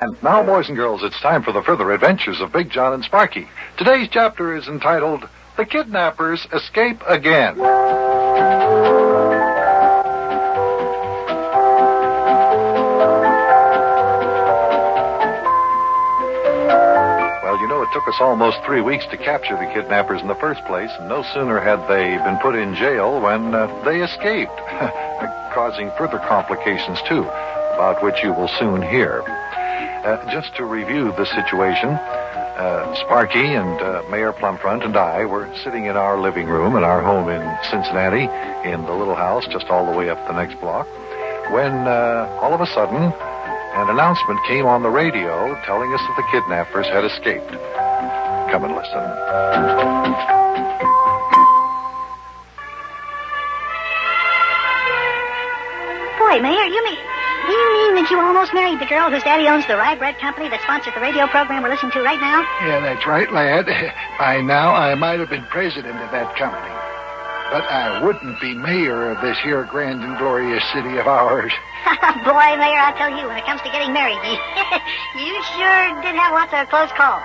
And now, boys and girls, it's time for the further adventures of Big John and Sparkie. Today's chapter is entitled, The Kidnappers Escape Again. Well, you know, it took us almost 3 weeks to capture the kidnappers in the first place, and no sooner had they been put in jail when they escaped, causing further complications, too, about which you will soon hear. Just to review the situation, Sparkie and Mayor Plumfront and I were sitting in our living room in our home in Cincinnati, in the little house just all the way up the next block, when all of a sudden an announcement came on the radio telling us that the kidnappers had escaped. Come and listen. Boy, Mayor, do you mean that you almost married the girl whose daddy owns the rye bread company that sponsors the radio program we're listening to right now? Yeah, that's right, lad. By now, I might have been president of that company. But I wouldn't be mayor of this here grand and glorious city of ours. Boy, Mayor, I'll tell you, when it comes to getting married, you sure did have lots of close calls.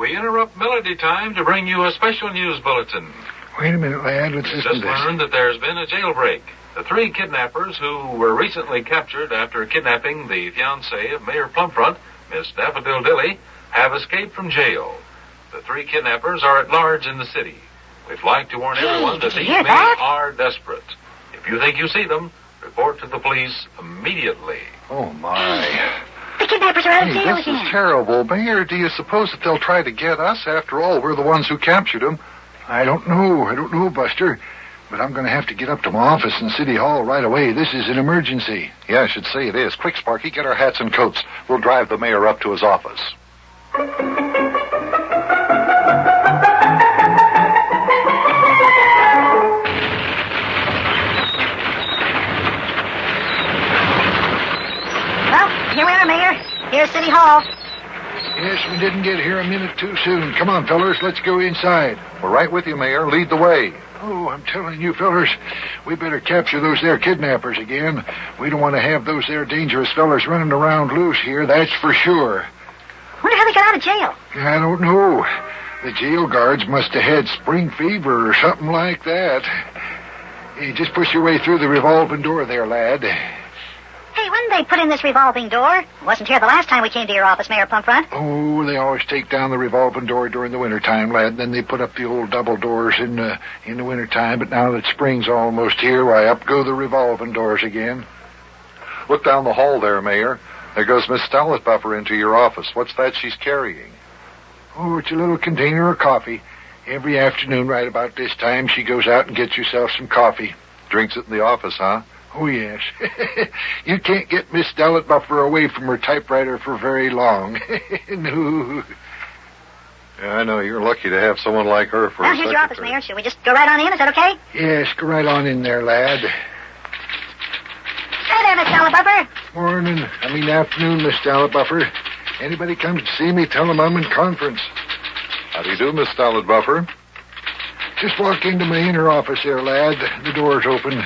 We interrupt Melody Time to bring you a special news bulletin. Wait a minute, lad. Let's listen to Just this. learned that there's been a jailbreak. The 3 kidnappers who were recently captured after kidnapping the fiancée of Mayor Plumfront, Miss Daffodil Dilly, have escaped from jail. The 3 kidnappers are at large in the city. We'd like to warn everyone that these men are desperate. If you think you see them, report to the police immediately. Oh, my. The kidnappers are out of jail This again. is terrible. Mayor, do you suppose that they'll try to get us? After all, we're the ones who captured them. I don't know, Buster. But I'm going to have to get up to my office in City Hall right away. This is an emergency. Yeah, I should say it is. Quick, Sparkie, get our hats and coats. We'll drive the mayor up to his office. Well, here we are, Mayor. Here's City Hall. Yes, we didn't get here a minute too soon. Come on, fellers, let's go inside. We're right with you, Mayor. Lead the way. Oh, I'm telling you, fellers, we better capture those there kidnappers again. We don't want to have those there dangerous fellers running around loose here, that's for sure. Wonder how they got out of jail. I don't know. The jail guards must have had spring fever or something like that. You just push your way through the revolving door there, lad. Hey, when did they put in this revolving door? It wasn't here the last time we came to your office, Mayor Plumfront. Oh, they always take down the revolving door during the wintertime, lad. Then they put up the old double doors in the wintertime. But now that spring's almost here, why, up go the revolving doors again. Look down the hall there, Mayor. There goes Miss Buffer into your office. What's that she's carrying? Oh, it's a little container of coffee. Every afternoon right about this time, she goes out and gets herself some coffee. Drinks it in the office, huh? Oh, yes. You can't get Miss Buffer away from her typewriter for very long. No. Yeah, I know. You're lucky to have someone like her for Well, a here's your office, secretary. Mayor. Should we just go right on in? Is that okay? Yes, go right on in there, lad. Hey there, Miss Buffer. Morning. Afternoon, Miss Buffer. Anybody comes to see me, tell them I'm in conference. How do you do, Miss Buffer? Just walk into my inner office there, lad. The door's open.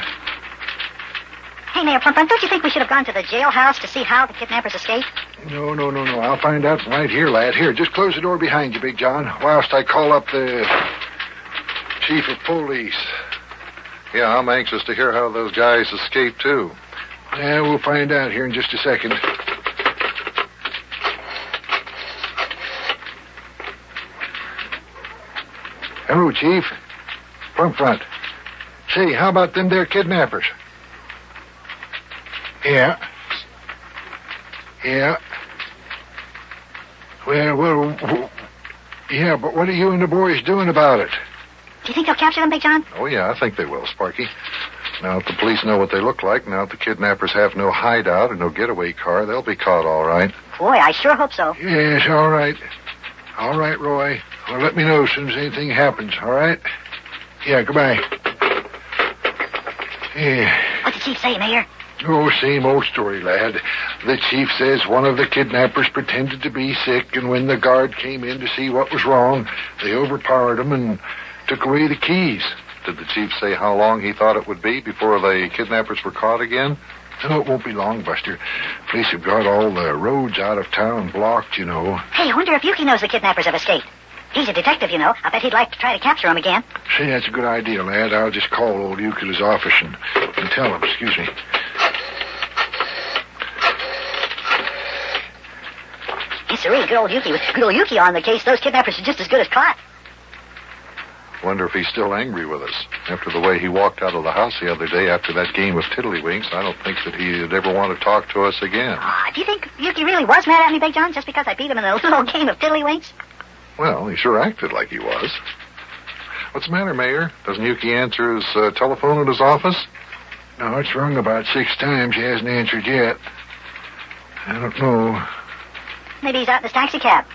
Hey, Mayor Plumfront, don't you think we should have gone to the jailhouse to see how the kidnappers escaped? No. I'll find out from right here, lad. Here, just close the door behind you, Big John, whilst I call up the chief of police. Yeah, I'm anxious to hear how those guys escaped, too. Yeah, we'll find out here in just a second. Hello, Chief. Plumfront. Say, how about them there kidnappers? Yeah. Well, yeah, but what are you and the boys doing about it? Do you think they'll capture them, Big John? Oh, yeah, I think they will, Sparkie. Now that the police know what they look like, now that the kidnappers have no hideout or no getaway car, they'll be caught all right. Boy, I sure hope so. Yes, all right. All right, Roy. Well, let me know as soon as anything happens, all right? Yeah, goodbye. Yeah. What'd the chief say, Mayor? Oh, same old story, lad. The chief says one of the kidnappers pretended to be sick, and when the guard came in to see what was wrong, they overpowered him and took away the keys. Did the chief say how long he thought it would be before the kidnappers were caught again? No, it won't be long, Buster. Police have got all the roads out of town blocked, you know. Hey, I wonder if Yuki knows the kidnappers have escaped. He's a detective, you know. I bet he'd like to try to capture them again. Say, that's a good idea, lad. I'll just call old Yuki to his office and tell him. Excuse me. It's a really good old Yuki. With good old Yuki on the case, those kidnappers are just as good as caught. Wonder if he's still angry with us. After the way he walked out of the house the other day after that game of tiddlywinks, I don't think that he'd ever want to talk to us again. Do you think Yuki really was mad at me, Big John, just because I beat him in a little game of tiddlywinks? Well, he sure acted like he was. What's the matter, Mayor? Doesn't Yuki answer his telephone at his office? No, it's rung about 6 times. He hasn't answered yet. I don't know. Maybe he's out in his taxi cab.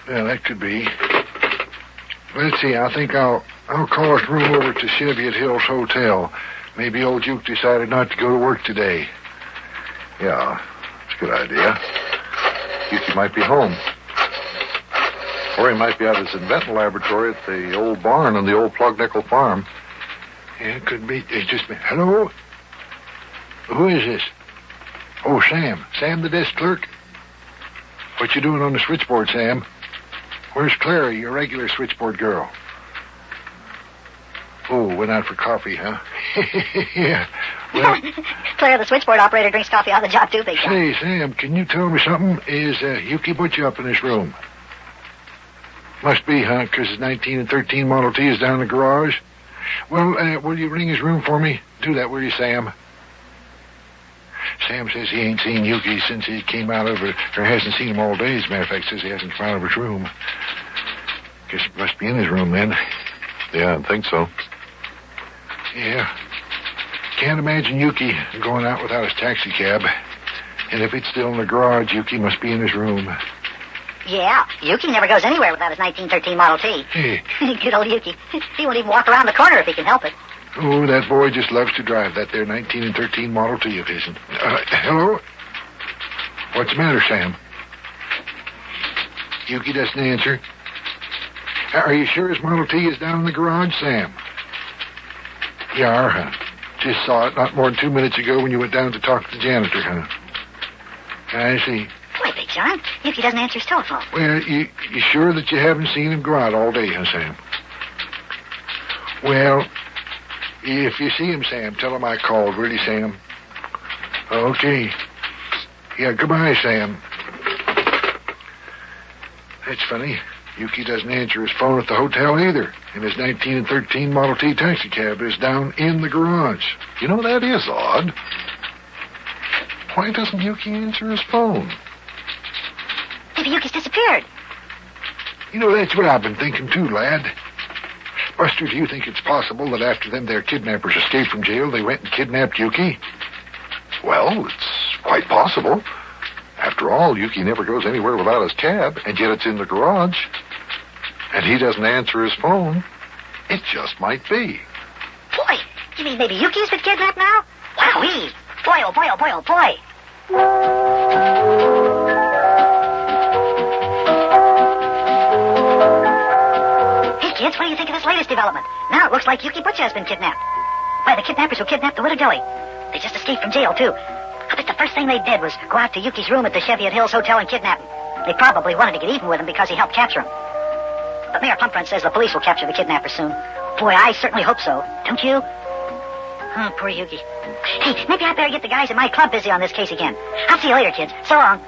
Yeah, that could be. Let's see, I think I'll call his room over to Cheviot Hills Hotel. Maybe old Duke decided not to go to work today. Yeah, it's a good idea. Yuki might be home. Or he might be at his inventing laboratory at the old barn on the old Plug Nickel farm. Yeah, it could be. It's just... Hello? Who is this? Oh, Sam. Sam, the desk clerk? What you doing on the switchboard, Sam? Where's Clara, your regular switchboard girl? Oh, went out for coffee, huh? Yeah. Well, Clara, the switchboard operator, drinks coffee on the job, too, Big John. say, Sam, can you tell me something? Is Yuki put you up in this room? Must be, huh? Because his 19 and 13 Model T is down in the garage. Well, will you ring his room for me? Do that, will you, Sam? Sam says he ain't seen Yuki since he came out of it, or hasn't seen him all day. As a matter of fact, says he hasn't come out of his room. Guess it must be in his room, then. Yeah, I think so. Yeah. Can't imagine Yuki going out without his taxi cab. And if it's still in the garage, Yuki must be in his room. Yeah, Yuki never goes anywhere without his 1913 Model T. Hey. Good old Yuki. He won't even walk around the corner if he can help it. Oh, that boy just loves to drive that there 19 and 13 Model T of his. Hello? What's the matter, Sam? Yuki doesn't answer. Are you sure his Model T is down in the garage, Sam? Yeah, huh? Just saw it not more than 2 minutes ago when you went down to talk to the janitor, huh? I see. Boy, Big John, Yuki doesn't answer his telephone. Well, you sure that you haven't seen him go out all day, huh, Sam? Well, if you see him, Sam, tell him I called. Really, Sam? Okay. Yeah, goodbye, Sam. That's funny. Yuki doesn't answer his phone at the hotel either. And his 19 and 13 Model T taxi cab is down in the garage. You know, that is odd. Why doesn't Yuki answer his phone? Maybe Yuki's disappeared. You know, that's what I've been thinking too, lad. Buster, do you think it's possible that after them their kidnappers escaped from jail, they went and kidnapped Yuki? Well, it's quite possible. After all, Yuki never goes anywhere without his cab, and yet it's in the garage. And he doesn't answer his phone. It just might be. Boy, you mean maybe Yuki's been kidnapped now? Wowee! Boy, oh boy, oh boy, oh boy. Hey, kids, what do you think of this latest development? Now it looks like Yuki Butcher has been kidnapped. By the kidnappers who kidnapped the widow Dilly. They just escaped from jail, too. I bet the first thing they did was go out to Yuki's room at the Cheviot Hills Hotel and kidnap him. They probably wanted to get even with him because he helped capture him. But Mayor Plumfront says the police will capture the kidnappers soon. Boy, I certainly hope so. Don't you? Oh, poor Yuki. Hey, maybe I better get the guys at my club busy on this case again. I'll see you later, kids. So long.